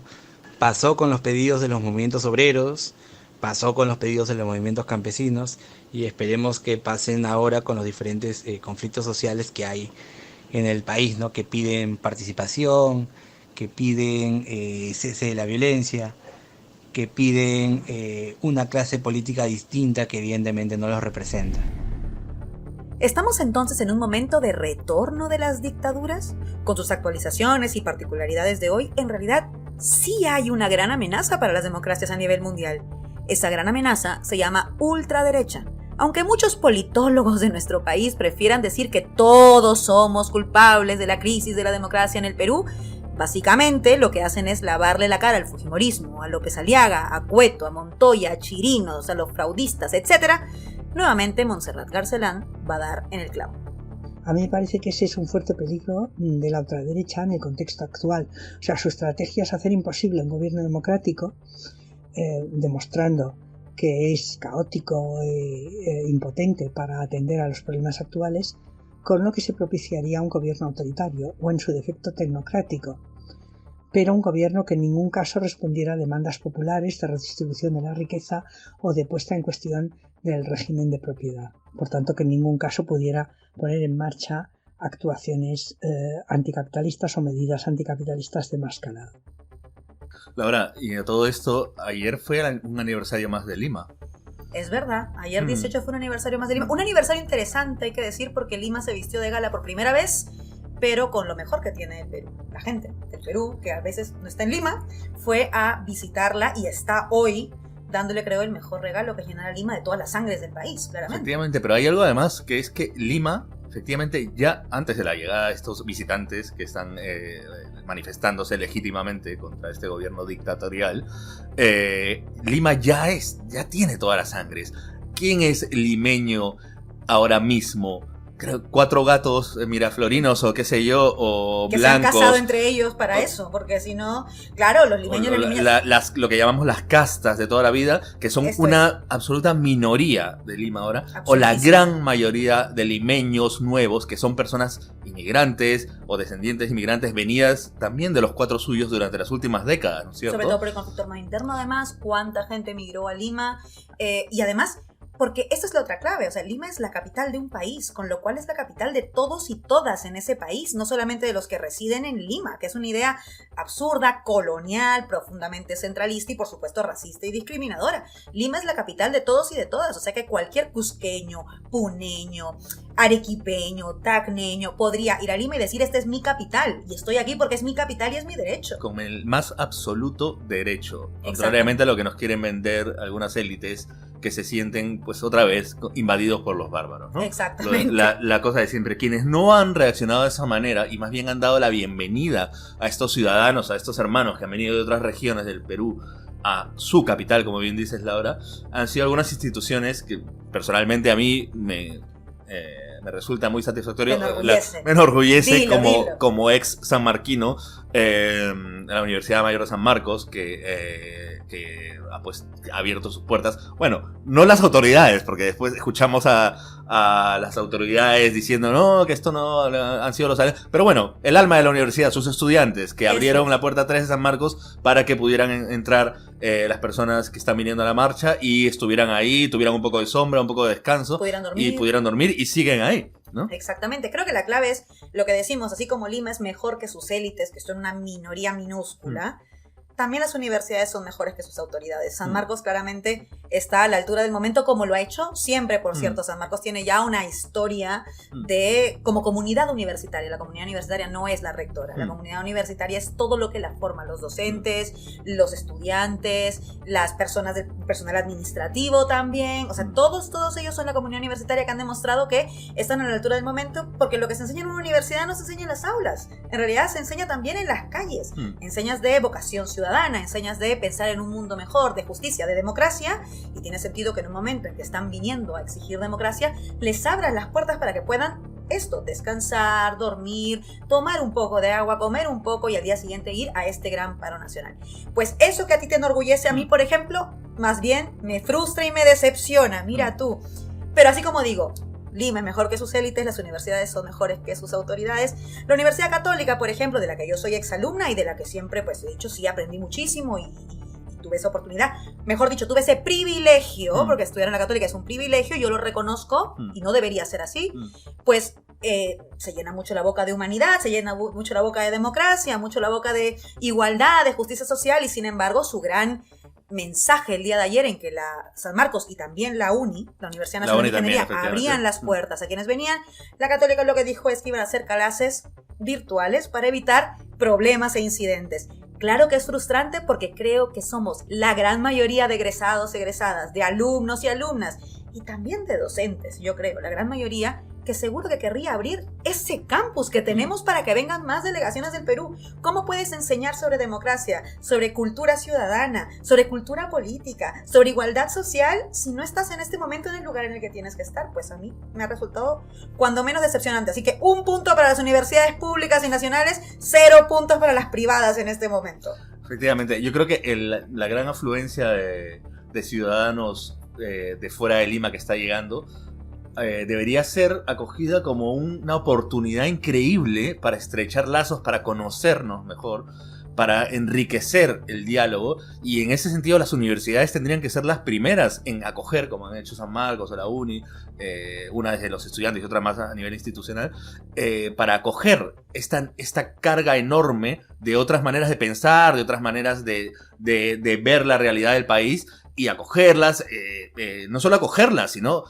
Pasó con los pedidos de los movimientos obreros, pasó con los pedidos de los movimientos campesinos y esperemos que pasen ahora con los diferentes conflictos sociales que hay en el país, ¿no? Que piden participación, que piden cese de la violencia, que piden una clase política distinta que evidentemente no los representa. ¿Estamos entonces en un momento de retorno de las dictaduras? Con sus actualizaciones y particularidades de hoy, en realidad sí hay una gran amenaza para las democracias a nivel mundial. Esa gran amenaza se llama ultraderecha. Aunque muchos politólogos de nuestro país prefieran decir que todos somos culpables de la crisis de la democracia en el Perú, básicamente lo que hacen es lavarle la cara al fujimorismo, a López Aliaga, a Cueto, a Montoya, a Chirinos, a los fraudistas, etc. Nuevamente Montserrat Garcelán va a dar en el clavo. A mí me parece que ese es un fuerte peligro de la ultraderecha en el contexto actual. O sea, su estrategia es hacer imposible un gobierno democrático, demostrando que es caótico e impotente para atender a los problemas actuales, con lo que se propiciaría un gobierno autoritario o en su defecto tecnocrático, pero un gobierno que en ningún caso respondiera a demandas populares de redistribución de la riqueza o de puesta en cuestión del régimen de propiedad. Por tanto, que en ningún caso pudiera poner en marcha actuaciones anticapitalistas o medidas anticapitalistas de más calado. Laura, y a todo esto, ayer fue un aniversario más de Lima. Es verdad, ayer 18 fue un aniversario más de Lima. Un aniversario interesante, hay que decir, porque Lima se vistió de gala por primera vez, pero con lo mejor que tiene el Perú. La gente del Perú, que a veces no está en Lima, fue a visitarla y está hoy dándole, creo, el mejor regalo, que es llenar a Lima de todas las sangres del país, claramente. Efectivamente, pero hay algo además, que es que Lima, efectivamente, ya antes de la llegada de estos visitantes que están manifestándose legítimamente contra este gobierno dictatorial, Lima ya tiene todas las sangres. ¿Quién es limeño ahora mismo? Creo 4 gatos miraflorinos o qué sé yo, o que blancos. Se han casado entre ellos para eso, porque si no, claro, los limeños... Lo que llamamos las castas de toda la vida, que son una absoluta minoría de Lima ahora, o la gran mayoría de limeños nuevos, que son personas inmigrantes o descendientes de inmigrantes venidas también de los 4 suyos durante las últimas décadas, ¿no es cierto? Sobre todo por el conflicto armado interno, además, cuánta gente emigró a Lima, y además... Porque esa es la otra clave, o sea, Lima es la capital de un país, con lo cual es la capital de todos y todas en ese país, no solamente de los que residen en Lima, que es una idea absurda, colonial, profundamente centralista y por supuesto racista y discriminadora. Lima es la capital de todos y de todas, o sea que cualquier cusqueño, puneño, arequipeño, tacneño podría ir a Lima y decir, esta es mi capital y estoy aquí porque es mi capital y es mi derecho. Con el más absoluto derecho, contrariamente a lo que nos quieren vender algunas élites que se sienten, pues otra vez, invadidos por los bárbaros, ¿no? Exactamente. La cosa de siempre. Quienes no han reaccionado de esa manera y más bien han dado la bienvenida a estos ciudadanos, a estos hermanos que han venido de otras regiones del Perú a su capital, como bien dices, Laura, han sido algunas instituciones que personalmente a mí me resulta muy satisfactorio. Me enorgullece dilo. Como ex sanmarquino, en la Universidad Mayor de San Marcos, que que ha pues abierto sus puertas. Bueno, no las autoridades, porque después escuchamos a las autoridades diciendo no, que esto no han sido los alumnos. Pero bueno, el alma de la universidad, sus estudiantes, que abrieron la puerta 3 de San Marcos para que pudieran entrar las personas que están viniendo a la marcha y estuvieran ahí, tuvieran un poco de sombra, un poco de descanso. Pudieran dormir y siguen ahí, ¿no? Exactamente, creo que la clave es lo que decimos, así como Lima es mejor que sus élites, que son una minoría minúscula, también las universidades son mejores que sus autoridades. San Marcos claramente está a la altura del momento, como lo ha hecho siempre, por cierto. San Marcos tiene ya una historia como comunidad universitaria. La comunidad universitaria no es la rectora. La comunidad universitaria es todo lo que la forma. Los docentes, los estudiantes, las personas del personal administrativo también. O sea, todos ellos son la comunidad universitaria que han demostrado que están a la altura del momento, porque lo que se enseña en una universidad no se enseña en las aulas. En realidad se enseña también en las calles. Enseñas de vocación ciudadana, enseñas de pensar en un mundo mejor, de justicia, de democracia, y tiene sentido que en un momento en que están viniendo a exigir democracia, les abran las puertas para que puedan descansar, dormir, tomar un poco de agua, comer un poco y al día siguiente ir a este gran paro nacional. Pues eso que a ti te enorgullece, a mí, por ejemplo, más bien me frustra y me decepciona, mira tú. Pero así como digo, Lima es mejor que sus élites, las universidades son mejores que sus autoridades. La Universidad Católica, por ejemplo, de la que yo soy exalumna y de la que siempre, pues, de hecho, sí aprendí muchísimo y tuve esa oportunidad. Mejor dicho, tuve ese privilegio, porque estudiar en la Católica es un privilegio, yo lo reconozco y no debería ser así. Pues se llena mucho la boca de humanidad, se llena mucho la boca de democracia, mucho la boca de igualdad, de justicia social, y sin embargo, su gran mensaje el día de ayer en que la San Marcos y también la UNI, la Universidad Nacional de Ingeniería, abrían las puertas a quienes venían. La Católica lo que dijo es que iban a hacer clases virtuales para evitar problemas e incidentes. Claro que es frustrante porque creo que somos la gran mayoría de egresados, egresadas, de alumnos y alumnas, y también de docentes, yo creo, la gran mayoría, que seguro que querría abrir ese campus que tenemos para que vengan más delegaciones del Perú. ¿Cómo puedes enseñar sobre democracia, sobre cultura ciudadana, sobre cultura política, sobre igualdad social si no estás en este momento en el lugar en el que tienes que estar? Pues a mí me ha resultado cuando menos decepcionante. Así que 1 punto para las universidades públicas y nacionales, 0 puntos para las privadas en este momento. Efectivamente, yo creo que la gran afluencia de ciudadanos de fuera de Lima que está llegando debería ser acogida como una oportunidad increíble para estrechar lazos, para conocernos mejor, para enriquecer el diálogo, y en ese sentido las universidades tendrían que ser las primeras en acoger, como han hecho San Marcos o la UNI, una desde los estudiantes y otra más a nivel institucional, para acoger esta carga enorme de otras maneras de pensar, de otras maneras de ver la realidad del país, y acogerlas, no solo acogerlas, sino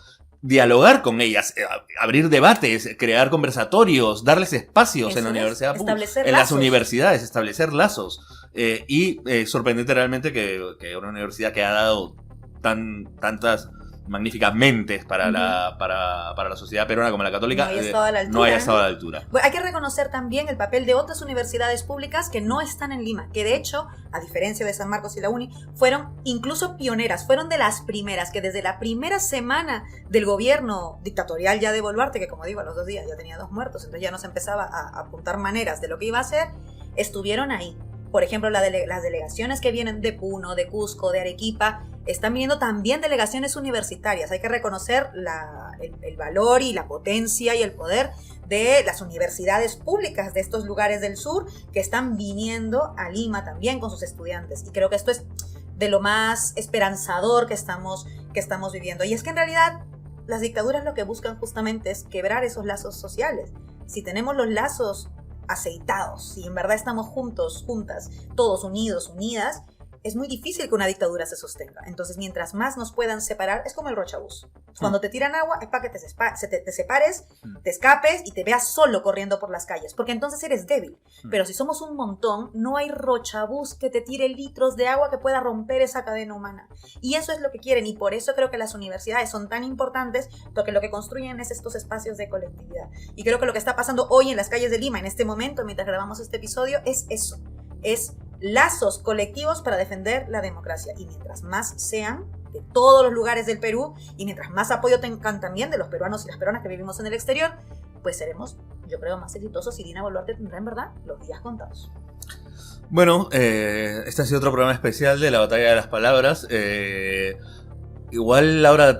dialogar con ellas, abrir debates, crear conversatorios, darles espacios en la universidad, en las universidades, establecer lazos. Y sorprendente realmente que una universidad que ha dado tantas magníficas mentes para la sociedad peruana como la Católica no haya estado a la altura. Bueno, hay que reconocer también el papel de otras universidades públicas que no están en Lima, que de hecho, a diferencia de San Marcos y la UNI, fueron incluso pioneras, fueron de las primeras, que desde la primera semana del gobierno dictatorial ya de Boluarte, que como digo, a los 2 días ya tenía 2 muertos, entonces ya nos empezaba a apuntar maneras de lo que iba a hacer, estuvieron ahí. Por ejemplo, las delegaciones que vienen de Puno, de Cusco, de Arequipa, están viniendo también delegaciones universitarias. Hay que reconocer el valor y la potencia y el poder de las universidades públicas de estos lugares del sur que están viniendo a Lima también con sus estudiantes. Y creo que esto es de lo más esperanzador que estamos viviendo. Y es que en realidad las dictaduras lo que buscan justamente es quebrar esos lazos sociales. Si tenemos los lazos aceitados, si en verdad estamos juntos, juntas, todos unidos, unidas, es muy difícil que una dictadura se sostenga. Entonces, mientras más nos puedan separar, es como el rochabús. Cuando te tiran agua, es para que te separes, te escapes y te veas solo corriendo por las calles, porque entonces eres débil. Pero si somos un montón, no hay rochabús que te tire litros de agua que pueda romper esa cadena humana. Y eso es lo que quieren, y por eso creo que las universidades son tan importantes, porque lo que construyen es estos espacios de colectividad. Y creo que lo que está pasando hoy en las calles de Lima, en este momento, mientras grabamos este episodio, es eso. Es lazos colectivos para defender la democracia. Y mientras más sean de todos los lugares del Perú, y mientras más apoyo tengan también de los peruanos y las peruanas que vivimos en el exterior, pues seremos, yo creo, más exitosos, y Dina Boluarte tendrá en verdad los días contados. Bueno, este ha sido otro programa especial de la batalla de las palabras. Igual, Laura,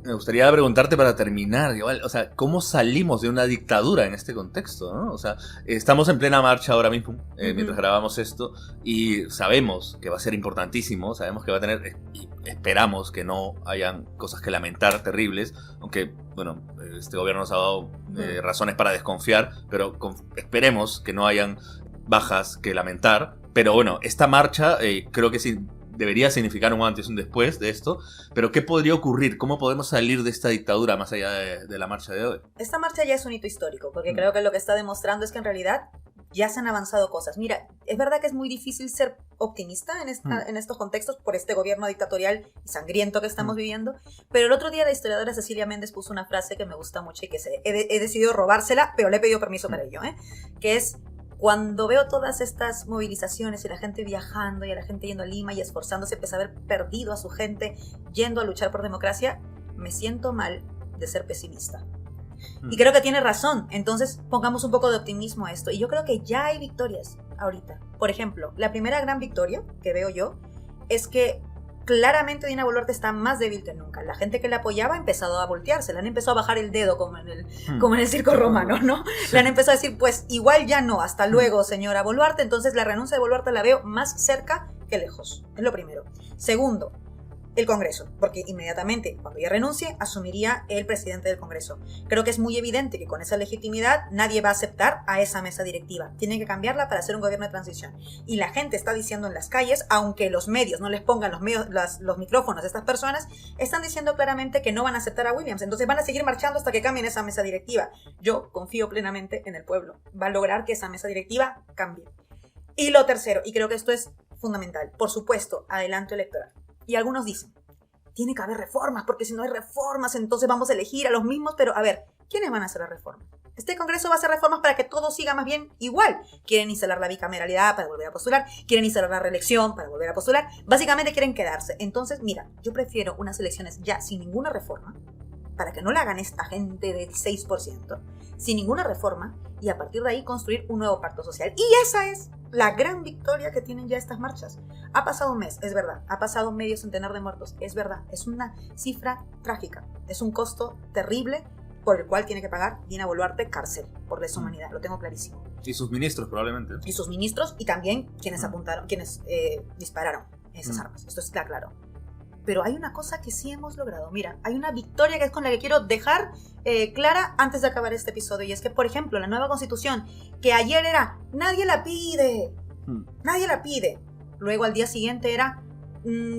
me gustaría preguntarte para terminar, igual, o sea, ¿cómo salimos de una dictadura en este contexto, ¿no? O sea, estamos en plena marcha ahora mismo, mientras grabamos esto, y sabemos que va a ser importantísimo, sabemos que va a tener, y esperamos que no hayan cosas que lamentar terribles, aunque, bueno, este gobierno nos ha dado razones para desconfiar, pero esperemos que no hayan bajas que lamentar. Pero bueno, esta marcha creo que sí debería significar un antes y un después de esto, pero ¿qué podría ocurrir? ¿Cómo podemos salir de esta dictadura más allá de la marcha de hoy? Esta marcha ya es un hito histórico, porque creo que lo que está demostrando es que en realidad ya se han avanzado cosas. Mira, es verdad que es muy difícil ser optimista en estos contextos por este gobierno dictatorial y sangriento que estamos viviendo, pero el otro día la historiadora Cecilia Méndez puso una frase que me gusta mucho y que he decidido robársela, pero le he pedido permiso para ello, que es: cuando veo todas estas movilizaciones y la gente viajando y a la gente yendo a Lima y esforzándose, pese a haber perdido a su gente yendo a luchar por democracia, me siento mal de ser pesimista. Y creo que tiene razón. Entonces pongamos un poco de optimismo a esto. Y yo creo que ya hay victorias ahorita. Por ejemplo, la primera gran victoria que veo yo es que claramente Dina Boluarte está más débil que nunca. La gente que la apoyaba ha empezado a voltearse, le han empezado a bajar el dedo como en el circo romano, ¿no? Le han empezado a decir, pues igual ya no, hasta luego, señora Boluarte. Entonces la renuncia de Boluarte la veo más cerca que lejos. Es lo primero. Segundo, el Congreso, porque inmediatamente cuando ella renuncie asumiría el presidente del Congreso. Creo que es muy evidente que con esa legitimidad nadie va a aceptar a esa mesa directiva. Tienen que cambiarla para hacer un gobierno de transición. Y la gente está diciendo en las calles, aunque los medios no les pongan los micrófonos a estas personas, están diciendo claramente que no van a aceptar a Williams. Entonces van a seguir marchando hasta que cambien esa mesa directiva. Yo confío plenamente en el pueblo. Va a lograr que esa mesa directiva cambie. Y lo tercero, y creo que esto es fundamental, por supuesto, adelanto electoral. Y algunos dicen, tiene que haber reformas, porque si no hay reformas, entonces vamos a elegir a los mismos. Pero, a ver, ¿quiénes van a hacer las reformas? Este Congreso va a hacer reformas para que todo siga más bien igual. Quieren instalar la bicameralidad para volver a postular, quieren instalar la reelección para volver a postular. Básicamente quieren quedarse. Entonces, mira, yo prefiero unas elecciones ya sin ninguna reforma, para que no la hagan esta gente del 6%, sin ninguna reforma, y a partir de ahí construir un nuevo pacto social. Y esa es la gran victoria que tienen ya estas marchas. Ha pasado un mes, es verdad. Ha pasado medio centenar de muertos, es verdad. Es una cifra trágica. Es un costo terrible por el cual tiene que pagar Dina Boluarte cárcel por deshumanidad. Lo tengo clarísimo. Y sus ministros, probablemente. Y sus ministros, y también quienes dispararon esas armas. Esto está claro. Pero hay una cosa que sí hemos logrado. Mira, hay una victoria que es con la que quiero dejar clara antes de acabar este episodio. Y es que, por ejemplo, la nueva constitución, que ayer era, nadie la pide. Nadie la pide. Luego al día siguiente era,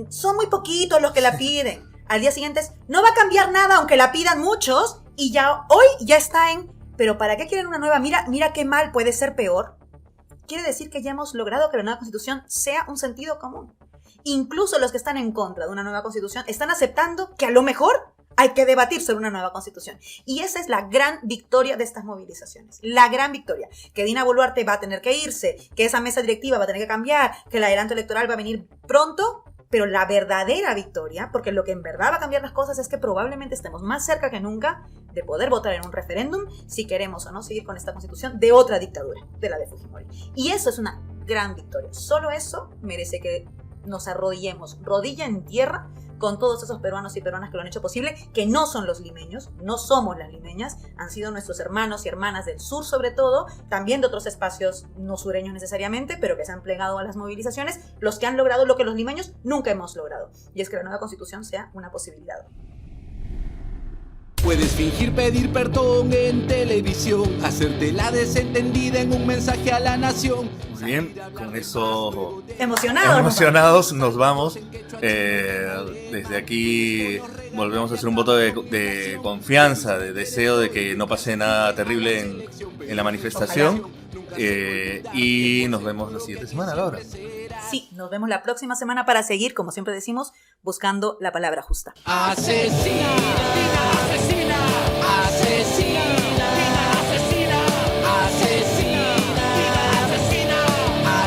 son muy poquitos los que la piden. Al día siguiente es, no va a cambiar nada aunque la pidan muchos. Y ya hoy ya está en, pero ¿para qué quieren una nueva? Mira qué mal, puede ser peor. Quiere decir que ya hemos logrado que la nueva constitución sea un sentido común. Incluso los que están en contra de una nueva constitución están aceptando que a lo mejor hay que debatir sobre una nueva constitución. Y esa es la gran victoria de estas movilizaciones. La gran victoria. Que Dina Boluarte va a tener que irse, que esa mesa directiva va a tener que cambiar, que el adelanto electoral va a venir pronto. Pero la verdadera victoria, porque lo que en verdad va a cambiar las cosas es que probablemente estemos más cerca que nunca de poder votar en un referéndum si queremos o no seguir con esta constitución de otra dictadura, de la de Fujimori. Y eso es una gran victoria. Solo eso merece que nos arrodillemos, rodilla en tierra, con todos esos peruanos y peruanas que lo han hecho posible, que no son los limeños, no somos las limeñas, han sido nuestros hermanos y hermanas del sur sobre todo, también de otros espacios no sureños necesariamente, pero que se han plegado a las movilizaciones, los que han logrado lo que los limeños nunca hemos logrado, y es que la nueva constitución sea una posibilidad. Puedes fingir pedir perdón en televisión, hacerte la desentendida en un mensaje a la nación. Muy bien, con eso Emocionados nos vamos. Desde aquí volvemos a hacer un voto de confianza, de deseo de que no pase nada terrible en la manifestación. Y nos vemos la siguiente semana, Laura. Sí, nos vemos la próxima semana para seguir, como siempre decimos, buscando la palabra justa. Asesina, asesina, asesina, asesina, asesina, asesina,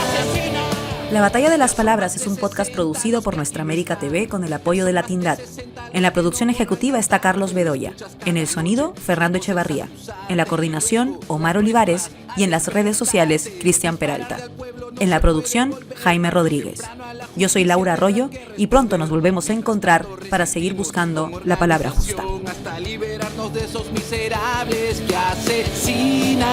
asesina. La Batalla de las Palabras es un podcast producido por Nuestra América TV con el apoyo de Latindad. En la producción ejecutiva está Carlos Bedoya, en el sonido Fernando Echevarría, en la coordinación Omar Olivares y en las redes sociales Cristian Peralta. En la producción Jaime Rodríguez. Yo soy Laura Arroyo y pronto nos volvemos a encontrar para seguir buscando la palabra justa. Hasta liberarnos de esos miserables que asesinan.